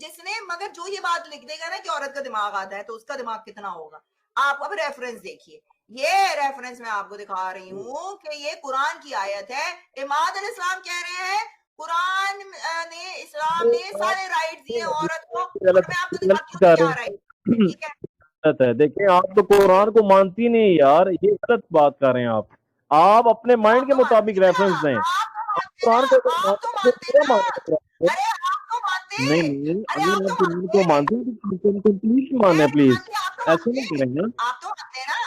جس نے مگر جو یہ بات لکھ دے گا نا کہ عورت کا دماغ آتا ہے تو اس کا دماغ کتنا ہوگا. آپ اب ریفرنس دیکھیے. یہ ریفرنس میں آپ کو دکھا رہی ہوں کہ یہ قرآن کی آیت ہے. اماد علیہ السلام کہہ رہے ہیں قرآن نے اسلام نے سارے رائٹ دیے عورت کو. اور میں آپ کو دکھاتی ہوں کہ کیا رائٹ. ٹھیک ہے ہے. دیکھیں آپ تو قرآن کو مانتی نہیں یار. یہ غلط بات کر رہے ہیں آپ. آپ اپنے مائنڈ آپ کے تو مطابق مانتے نا. ریفرنس دیں. آپ تو مانتے نا. قرآن کو آپ تو مانتے نا. ارے آپ تو نہیں مانتے. نہیں. ارے اگر آپ تو آپ قرآن کو مانتے. مانتے ہیں تو کمپلیٹ میں مانیں نہیں پلیز. مانتی. آپ تو ایسے نہیں مانتے. کریں گے. آپ تو مانتے ہیں نا.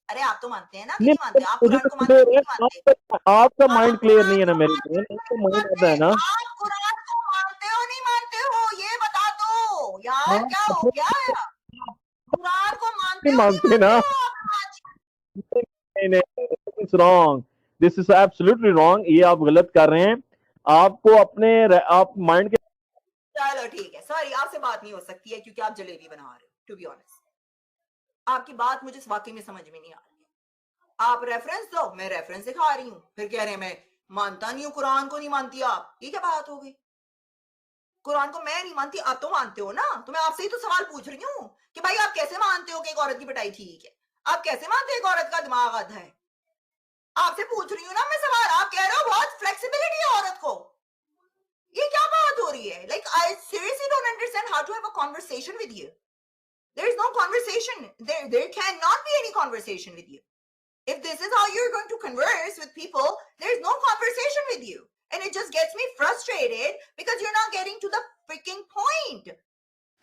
ارے آپ تو مانتے ہیں نا کہ نہیں نہیں مانتے؟ آپ مجھے قرآن کو تو مانتے کلیئر ہیں کہ نہیں ہے. مانتے؟ آپ کا مائنڈ آپ کلیئر قرآن نہیں ہے نا کو میرے مانتے کو. ہو آپ کہ کا نہیں مائنڈ مانتے؟ آتا ہے نا. آپ قرآن کو مانتے ہو نہیں مانتے ہو یہ بتا دو یار. کیا آپ ہو گیا ہے؟ قرآن کو مانتے نہیں ہو نہیں مانتے نا. مانتے ہو آپ؟ نہیں نہیں. It's wrong. This is absolutely wrong. یہ آپ غلط کر رہے ہیں. آپ کو اپنے آپ مائنڈ کے چلو ٹھیک ہے. سوری آپ سے بات نہیں ہو سکتی ہے کیونکہ آپ جلیبی بنا رہے ہو. ٹو بی آنےسٹ آپ کی بات مجھے واقعی میں سمجھ میں نہیں آ رہی ہے. آپ ریفرنس دو. میں ریفرنس دکھا رہی ہوں. پھر کہہ رہے ہیں میں مانتا نہیں ہوں قرآن کو. نہیں مانتی آپ. یہ کیا بات ہو گئی؟ قرآن کو میں نہیں مانتی. آپ تو مانتے ہو نا. تو میں آپ سے ہی تو سوال پوچھ رہی ہوں کہ بھائی آپ کیسے مانتے ہو کہ ایک عورت کی پٹائی ٹھیک ہے؟ آپ کیسے مانتے ہو ایک عورت کا دماغ آدھا ہے؟ آپ سے پوچھ رہی ہوں نا میں سوال. آپ کہہ رہے ہو بہت فلیکسیبلٹی ہے عورت کو. یہ کیا بات ہو رہی ہے؟ Like I seriously don't understand how to have a conversation with you. There is no conversation. There cannot be any conversation with you. If this is how you're going to converse with people, there is no conversation with you. And it just gets me frustrated because you're not getting to the freaking point.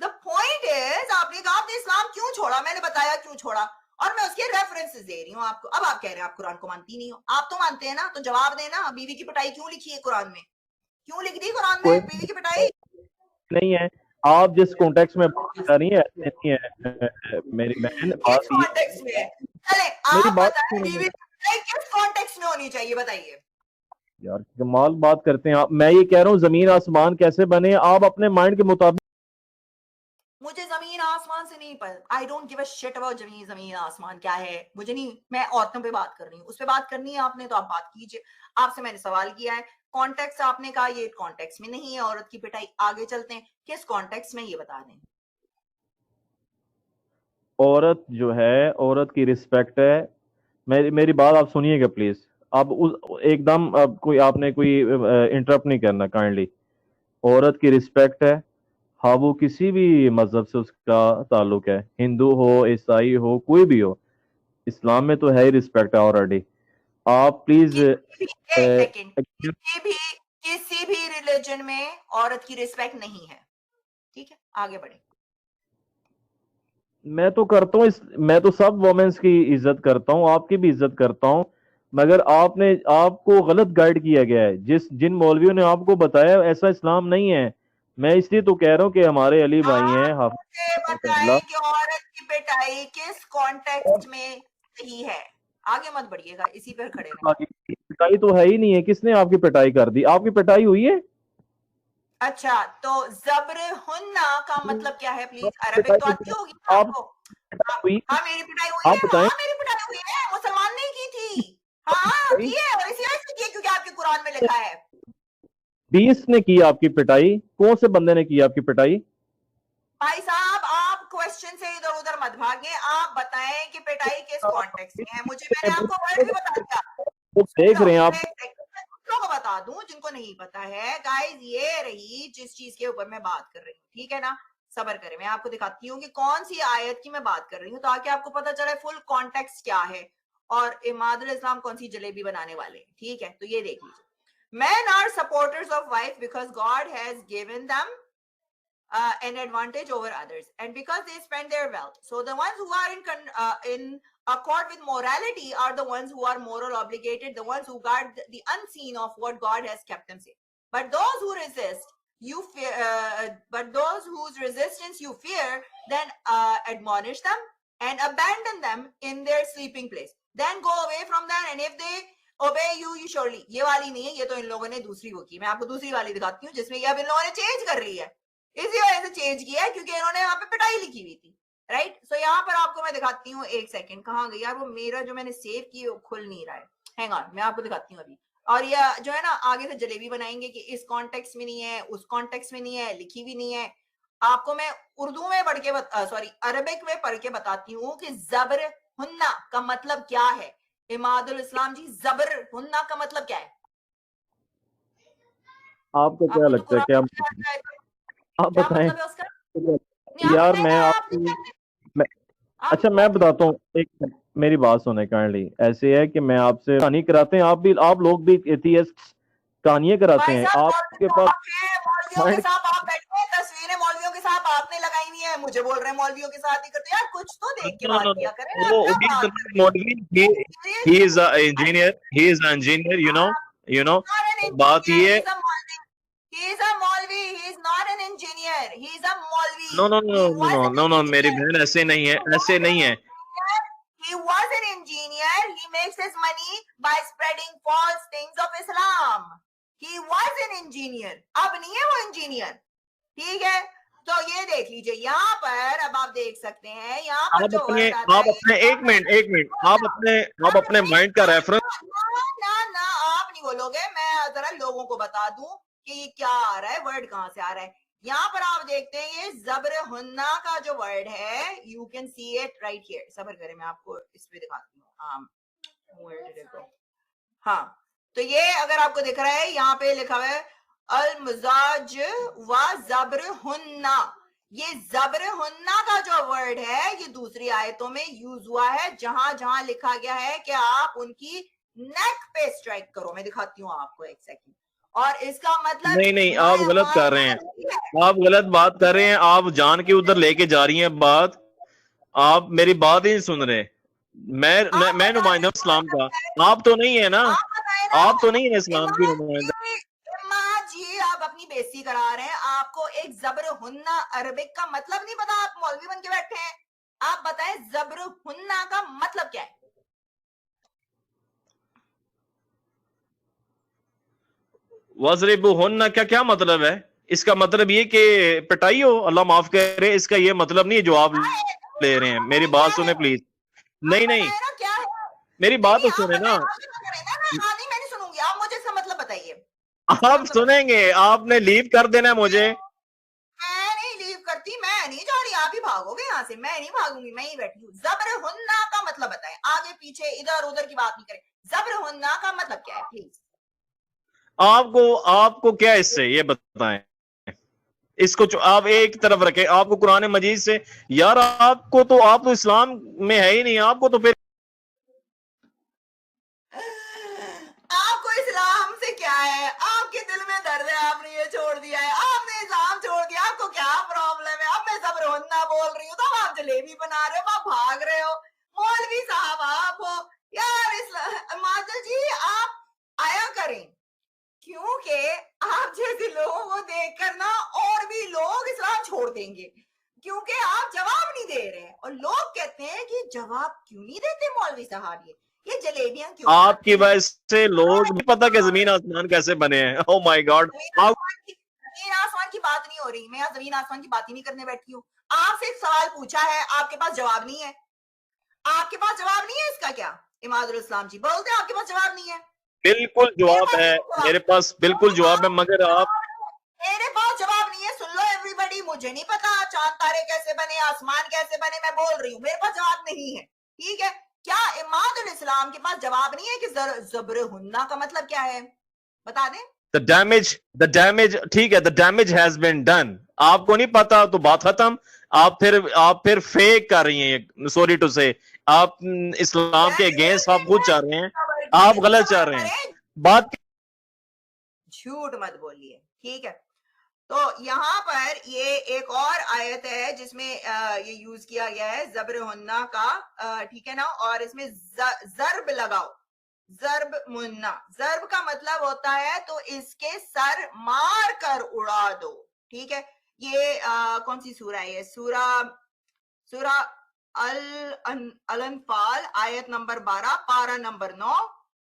The point is, آپ نے کہا آپ نے اسلام کیوں چھوڑا. میں نے بتایا کیوں چھوڑا اور میں اس کے ریفرنسز دے رہی ہوں آپ کو. اب آپ کہہ رہے ہیں آپ قرآن کو مانتی نہیں ہو. آپ تو مانتے ہیں نا. تو جواب دینا. بیوی کی پٹائی کیوں لکھی ہے قرآن میں؟ کیوں لکھ دی قرآن میں کوئی بیوی کی پٹائی؟ نہیں ہے. آپ جس کانٹیکس میں بات کر رہی ہیں ایسے نہیں ہے میری بہن. کس بات کانٹیکس میں ہے؟ چلے میری آپ بات بتائیں بیوی کی پٹائی کس کانٹیکس میں ہونی چاہیے بتائیے. یار کمال بات کرتے ہیں آپ. میں یہ کہہ رہا ہوں زمین آسمان کیسے بنے. آپ اپنے مائنڈ کے مطابق. مجھے زمین آسمان سے نہیں پر. I don't give a shit about زمین آسمان کیا ہے. مجھے نہیں. میں عورتوں پہ بات کر رہی ہوں. اس پہ بات کرنی ہے آپ نے تو آپ بات کیجئے. آپ سے میں نے سوال کیا ہے. کانٹیکس آپ نے کہا یہ کانٹیکس میں نہیں ہے عورت کی پٹائی. آگے چلتے ہیں. کس کانٹیکس میں یہ بتا دیں. عورت جو ہے عورت کی رسپیکٹ ہے. میری بات آپ سنیے گا پلیز. اب ایک دم اب کوئی آپ نے کوئی انٹرپٹ نہیں کرنا کائنڈلی. عورت کی رسپیکٹ ہے. ہاں وہ کسی بھی مذہب سے اس کا تعلق ہے. ہندو ہو عیسائی ہو کوئی بھی ہو. اسلام میں تو ہے ہی رسپیکٹ آلریڈی. آپ پلیز ایک سیکنڈ. کسی بھی ریلیجن میں عورت کی رسپیکٹ نہیں ہے. ٹھیک ہے آگے بڑھیں. میں تو کرتا ہوں میں تو سب وومنس کی عزت کرتا ہوں. آپ کی بھی عزت کرتا ہوں. مگر آپ کو غلط گائیڈ کیا گیا ہے. جن مولویوں نے آپ کو بتایا ایسا اسلام نہیں ہے. میں اس لیے تو کہہ رہا ہوں کہ ہمارے علی بھائی ہیں آپ مجھے حافظ اللہ. بتائیں کہ عورت کی پٹائی کس کانٹیکسٹ میں صحیح ہے. آگے مت بڑھیے گا, اسی پر کھڑے رہیں. پٹائی تو ہے ہی نہیں ہے. کس نے آپ کی پٹائی کر دی؟ آپ کی پٹائی ہوئی ہے؟ اچھا, تو زبر ہننا کا مطلب کیا ہے پلیز؟ عربک پٹائی تو آتی ہوگی نا آپ آپ کو. پٹائی ہوئی؟ ہاں میری پٹائی ہوئی آپ ہے, بتائیں. ہاں میری پٹائی ہوئی ہے. مسلمان نے کی تھی. ہاں کی ہے, اور اسی وجہ سے کی ہے کیونکہ آپ کے قرآن میں لکھا ہے. 20 نے کی آپ کی پٹائی؟ کون سے بندے نے کی آپ کی پٹائی؟ بھائی صاحب آپ کوشچن سے ادھر ادھر مت بھاگیں, آپ بتائیں کہ پٹائی کس کانٹیکسٹ میں ہے. میں نے آپ کو ورڈ بھی بتا دیا. وہ دیکھ سنو, رہے ہیں آپ. ایک سیکنڈ میں دوسروں کو بتا دوں جن کو نہیں پتا ہے. گائز یہ رہی جس چیز کے اوپر میں بات کر رہی ہوں, ٹھیک ہے نا. صبر کریں, میں آپ کو دکھاتی ہوں کہ کون سی آیت کی میں بات کر رہی ہوں تاکہ آپ کو پتا چلے فل کانٹیکسٹ کیا ہے اور اماد الاسلام کون سی جلیبی بنانے والے ہیں. ٹھیک ہے, تو یہ دیکھ لیجیے. Men are supporters of wife because God has given them an advantage over others, and because they spend their wealth. So the ones who are in accord with morality are the ones who are moral obligated, the ones who guard the unseen of what God has kept them safe. But those who resist, you fear. But those whose resistance you fear, then admonish them and abandon them in their sleeping place. Then go away from them, and if they obey you, you surely. یہ والی نہیں ہے, یہ تو ان لوگوں نے دوسری وہ کی. میں آپ کو دوسری والی دکھاتی ہوں جس میں یہ اب ان لوگوں نے چینج کر رہی ہے. اسی وجہ سے چینج کیا ہے کیونکہ انہوں نے یہاں پہ پٹائی لکھی ہوئی تھی. رائٹ, سو یہاں پر آپ کو میں دکھاتی ہوں. ایک سیکنڈ, کہاں گئی یار وہ میرا جو میں نے سیو کی وہ کھل نہیں رہا ہے. ہینگ آن, میں آپ کو دکھاتی ہوں ابھی. اور یہ جو ہے نا آگے سے جلیبی بنائیں گے کہ اس کانٹیکس میں نہیں ہے, اس کانٹیکس میں نہیں ہے, لکھی بھی نہیں ہے. آپ کو میں اردو میں پڑھ کے سوری عربک میں پڑھ کے بتاتی ہوں کہ زبر ہننا کا مطلب کیا ہے. اماد الاسلام جی, زبر ہننا کا مطلب کیا ہے؟ آپ کو کیا آپ کو تو لگتا ہے؟ قرآن کیا آپ کیا بتائیں. مطلب ہے اس کا؟ نہیں آپ یار بتائیں میں نا, آپ آپ نہیں کی کہتے. میں آپ اچھا نہیں میں کہتے. بتاتا ہوں. ایک منٹ, میری بات سنیں کائنڈلی. ایسے ہے کہ میں آپ سے کہانی کراتے ہیں, آپ لوگ بھی ایتھیسٹ کہانیاں کراتے بھائی ہیں. صاحب آپ کے پاس مولویوں کے ساتھ آپ بیٹھے ہیں, تصویریں مولویوں کے ساتھ آپ نے لگائی نہیں ہے, مجھے بول رہے ہیں مولویوں کے ساتھ ہی کرتے. یار کچھ تو دیکھ کے No, no, بات no. کیا کریں نا, وہ کیا he's بات not کر a رہے ہیں. modeling. He is an engineer. He is an engineer. You know. بات یہ ہے. He is a Maulvi. He is not an engineer. He is a Maulvi. No, no, He no, no, was no, an no, no. میری engineer. بہن ایسے نہیں ہے, He was ایسے an نہیں ہے. engineer. He was an engineer. He makes his money by spreading false things of Islam. He was an engineer. اب نہیں ہے وہ انجینئر. ٹھیک ہے, تو یہ دیکھ لیجئے یہاں پر. اب آپ دیکھ سکتے ہیں یہاں پر جو ورڈ آتا ہے, ایک منٹ. آپ اپنے مائنڈ کا ریفرنس. نہ آپ نہیں بولو گے, میں ذرا لوگوں کو بتا دوں کہ یہ کیا آ رہا ہے, ورڈ کہاں سے آ رہا ہے. یہاں پر آپ دیکھتے ہیں یہ زبر ہننا کا جو ورڈ ہے, you can see it right here. صبر کریں, میں آپ کو اس پہ دکھاتی ہوں. ہاں, تو یہ اگر آپ کو دکھ رہا ہے یہاں پہ لکھا ہوا ہے المزاج و زبر ہننا. یہ زبر ہننا کا جو ورڈ ہے یہ دوسری آیتوں میں یوز ہوا ہے جہاں جہاں لکھا گیا ہے کہ آپ ان کی نیک پہ اسٹرائک کرو. میں دکھاتی ہوں آپ کو, ایک سیکنڈ. اور اس کا مطلب نہیں, آپ غلط کر رہے ہیں. آپ غلط بات کر رہے ہیں. آپ جان کے ادھر لے کے جا رہی ہیں بات. آپ میری بات ہی نہیں سن رہے. میں نمائندہ اسلام کا. آپ تو نہیں ہے نا. آپ تو نہیں ہے اسلام کی نمائندہ. جی آپ اپنی بےزتی کرا رہے ہیں. آپ کو ایک زبر ہننا عربک کا مطلب نہیں پتا, آپ مولوی بن کے بیٹھے ہیں. آپ بتائیں زبر ہننا کا مطلب کیا ہے؟ وَضْرِبُوهُنَّ کیا مطلب ہے؟ اس کا مطلب یہ کہ پٹائی ہو, اللہ معاف کرے. اس کا یہ مطلب نہیں ہے جو آپ لے رہے ہیں. میری بات سنیں پلیز. نہیں, کیا ہے؟ میری بات تو سنیں نا. میں نہیں سنوں گی, آپ مجھے اس کا مطلب بتائیے. آپ سنیں گے, آپ نے لیو کر دینا ہے مجھے. میں نہیں لیو کرتی, میں نہیں جا رہی. آپ ہی بھاگو گے یہاں سے. میں نہیں بھاگوں گی, میں ہی بیٹھی ہوں. زبر ہننا کا مطلب بتائیں, آگے پیچھے ادھر ادھر کی بات نہیں کریں. زبر ہننا کا مطلب کیا ہے پلیز؟ آپ کو کیا اس سے یہ بتائیں. اس کو آپ ایک طرف رکھیں. آپ کو قرآن مجید سے, یار آپ تو اسلام میں ہے ہی نہیں. آپ کو تو پھر آپ کو اسلام سے کیا ہے؟ آپ کے دل میں درد ہے, آپ نے یہ چھوڑ دیا ہے, آپ نے اسلام چھوڑ دیا. آپ کو کیا پرابلم ہے؟ اب میں زبر ہننا بول رہی ہوں تو آپ جلیبی بنا رہے ہو, آپ بھاگ رہے ہو. مولوی صاحب آپ ہو یار, اسلام جی آپ آیا کریں, کیونکہ آپ جیسے لوگوں کو دیکھ کر نا اور بھی لوگ اسلام چھوڑ دیں گے, کیونکہ آپ جواب نہیں دے رہے ہیں. اور لوگ کہتے ہیں کہ جواب کیوں نہیں دیتے مولوی صاحب, یہ جلیبیاں کیوں آپ کی کھاتے ہیں. وجہ سے لوگ نہیں پتا کہ زمین آسمان کیسے بنے ہیں. او مائی گاڈ. زمین آسمان کی بات نہیں ہو رہی, میں زمین آسمان کی بات ہی نہیں کرنے بیٹھی ہوں. آپ سے ایک سوال پوچھا ہے, آپ کے پاس جواب نہیں ہے. آپ کے پاس جواب نہیں ہے اس کا کیا اماد الاسلام جی بولتے ہیں آپ کے پاس جواب نہیں ہے. بالکل جواب ہے میرے پاس, بالکل جواب ہے, مگر آپ میرے پاس جواب نہیں ہے. سن لو ایوری بڈی, مجھے نہیں پتا چاند تارے کیسے بنے, آسمان کیسے بنے, میں بول رہی ہوں میرے پاس جواب نہیں ہے. ٹھیک ہے, کیا اماد الاسلام کے پاس جواب نہیں ہے کہ زبر ہننا کا مطلب کیا ہے, بتا دیں. the damage ٹھیک ہے, the damage has been done. آپ کو نہیں پتا تو بات ختم. آپ پھر فیک کر رہی ہیں, سوری ٹو سے, آپ اسلام کے اگینسٹ آپ خود چاہ رہے ہیں, آپ غلط چاہ رہے ہیں. بات جھوٹ مت بولیے. ٹھیک ہے, تو یہاں پر یہ ایک اور آیت ہے جس میں یہ یوز کیا گیا ہے زبر ہننا کا, ٹھیک ہے نا, اور اس میں ضرب لگاؤ, ضرب مننا. ضرب کا مطلب ہوتا ہے تو اس کے سر مار کر اڑا دو. ٹھیک ہے, یہ کون سی سورہ ہے, یہ سورہ الانفال آیت نمبر 12 پارہ نمبر 9.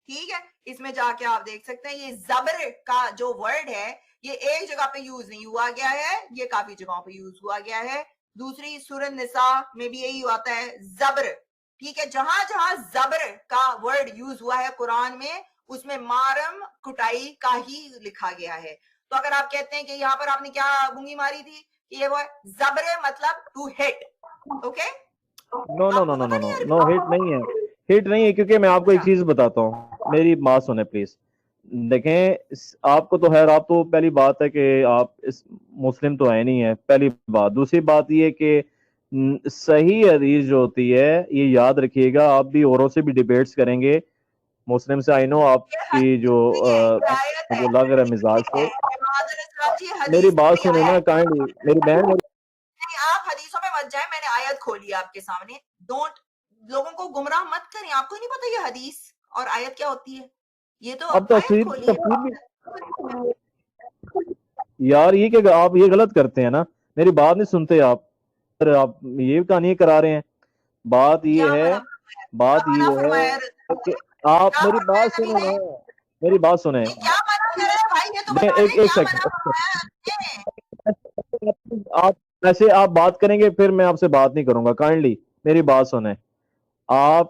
ٹھیک ہے, اس میں جا کے آپ دیکھ سکتے ہیں یہ زبر کا جو ورڈ ہے یہ ایک جگہ پہ یوز نہیں ہوا گیا ہے, یہ کافی جگہوں پہ یوز ہوا گیا ہے. دوسری سورہ نساء میں بھی یہی آتا ہے زبر. ٹھیک ہے, جہاں جہاں زبر کا ورڈ یوز ہوا ہے قرآن میں اس میں مارم کٹائی کا ہی لکھا گیا ہے. تو اگر آپ کہتے ہیں کہ یہاں پر آپ نے کیا گونگی ماری تھی کہ یہ وہ زبر مطلب ٹو ہٹ. اوکے, نو نو آپ نو کو نو پتا نو نہیں نو عربی. نو ہٹ نہیں ہے, ہٹ نہیں ہے, کیونکہ میں آپ کو ایک چیز بتاتا ہوں, میری بات سنیں پلیز. دیکھیں آپ کو تو خیر, آپ تو پہلی بات ہے کہ آپ مسلم تو ہے نہیں ہے, پہلی بات. دوسری بات یہ کہ صحیح حدیث جو ہوتی ہے یہ یاد رکھیے گا, آپ بھی اوروں سے بھی ڈیبیٹس کریں گے مسلم سے. آئی نو آپ کی جو مجھے لگ رہا ہے مزاج سے. میری بات سنیں نا کائنڈلی, میری بہن. آپ حدیثوں میں مت جائیں, میں نے آیت کھولی آپ کے سامنے. ڈونٹ لوگوں کو گمراہ مت کریں, آپ کو نہیں پتا یہ حدیث اور آیت کیا ہوتی ہے. یہ تو اب آیت کھولی تفسیر یار, یہ کہ آپ یہ غلط کرتے ہیں نا, میری بات نہیں سنتے آپ یہ کہانی کرا رہے ہیں. بات یہ ہے, بات یہ ہے کہ آپ میری بات سنیں نا, میری بات سنیں. کیا منع کر رہے ہیں بھائی, یہ تو میں بتا دیں ایک کیا منع سیکنڈ, آپ ایسے آپ بات کریں گے پھر میں آپ سے بات نہیں کروں گا. کائنڈلی میری بات سنیں. آپ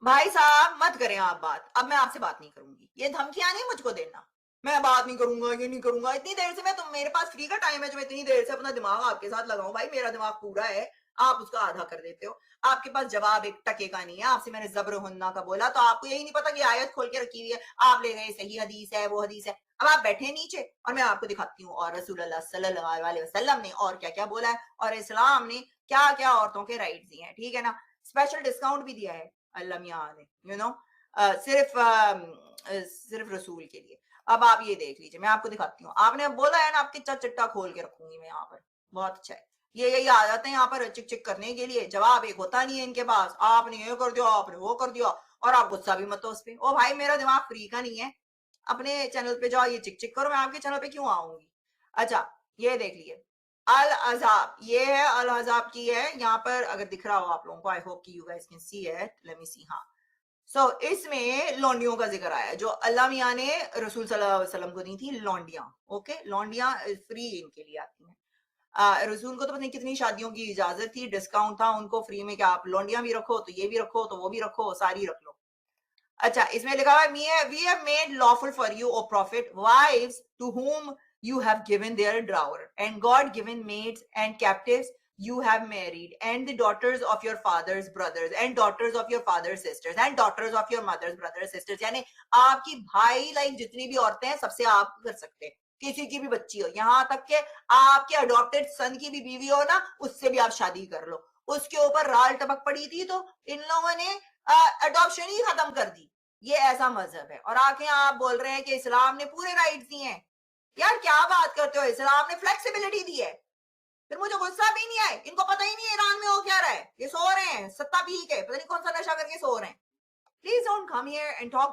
بھائی صاحب مت کریں آپ بات, اب میں آپ سے بات نہیں کروں گی. یہ دھمکیاں نہیں مجھ کو دینا, میں بات نہیں کروں گا, یہ نہیں کروں گا. اتنی دیر سے میں میرے پاس فری کا ٹائم ہے جو میں اتنی دیر سے اپنا دماغ آپ کے ساتھ لگاؤں. بھائی میرا دماغ پورا ہے, آپ اس کا آدھا کر دیتے ہو. آپ کے پاس جواب ایک ٹکے کا نہیں ہے. آپ سے میں نے زبر ہننا کا بولا تو آپ کو یہی نہیں پتا کہ آیت کھول کے رکھی ہوئی ہے, آپ لے گئے صحیح حدیث ہے وہ حدیث ہے. اب آپ بیٹھے نیچے اور میں آپ کو دکھاتی ہوں اور رسول اللہ صلی اللہ علیہ وسلم نے اور کیا کیا بولا ہے, اور اسلام نے کیا کیا عورتوں کے رائٹس دیے ہیں. ٹھیک ہے نا, اسپیشل ڈسکاؤنٹ بھی دیا ہے اللہ میاں نے, یو نو, صرف رسول کے لیے. اب آپ یہ دیکھ لیجیے, میں آپ کو دکھاتی ہوں. آپ نے بولا ہے نا آپ کے چٹا کھول کے رکھوں گی میں یہاں پر, بہت اچھا ہے. یہی آ جاتے ہیں یہاں پر چک چک کرنے کے لیے, جواب ایک ہوتا نہیں ہے ان کے پاس. آپ نے یہ کر دیا, آپ نے وہ کر دیا, اور آپ غصہ بھی مت ہو اس پہ. او بھائی میرا دماغ فری کا نہیں ہے, اپنے چینل پہ جاؤ, یہ چک چک کرو, میں آپ کے چینل پہ کیوں آؤں گی. اچھا یہ دیکھ لیے الاحزاب, یہ ہے الاحزاب کی ہے یہاں پر, اگر دکھ رہا ہو آپ لوگوں کو. آئی ہوپ کہ you guys can see it, let me see. ہاں, سو اس میں لونڈیوں کا ذکر آیا جو اللہ میاں نے رسول صلی اللہ علیہ وسلم کو دی تھی, لونڈیاں. اوکے, لونڈیاں فری ان کے لیے آتی ہیں. رسول کو تو پتہ نہیں کتنی شادیوں کی اجازت تھی, ڈسکاؤنٹ تھا ان کو فری میں, کہ آپ لونڈیاں بھی رکھو تو یہ بھی رکھو تو وہ بھی رکھو, ساری رکھ لو. اچھا, اس میں لکھا ہوا we have made lawful for you, O prophet, wives to whom you have given their dower, and God given maids and captives you have married, and the daughters of your father's brothers, and daughters of your father's sisters, and daughters of your mother's brothers sisters. یعنی آپ کی بھائی like جتنی بھی عورتیں ہیں سب سے آپ کر سکتے ہیں, کسی کی بھی بچی ہو, یہاں تک کہ آپ کے اڈاپٹڈ سن کی بھی بیوی ہو نا, اس سے بھی آپ شادی کر لو. اس کے اوپر رال ٹپک پڑی تھی تو ان لوگوں نے اڈاپشن ہی ختم کر دی. یہ ایسا مذہب ہے, اور آگے آپ بول رہے ہیں کہ اسلام نے پورے رائٹس دیے ہیں. یار کیا بات کرتے ہو, اسلام نے فلیکسیبلٹی دی ہے. پھر مجھے غصہ بھی نہیں آئے, ان کو پتہ ہی نہیں ایران میں ہو کیا رہا ہے, یہ سو رہے ہیں ستا پی کے, پتہ نہیں کون سا نشہ کر کے سو رہے ہیں. Please don't come here and talk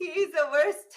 He is the worst.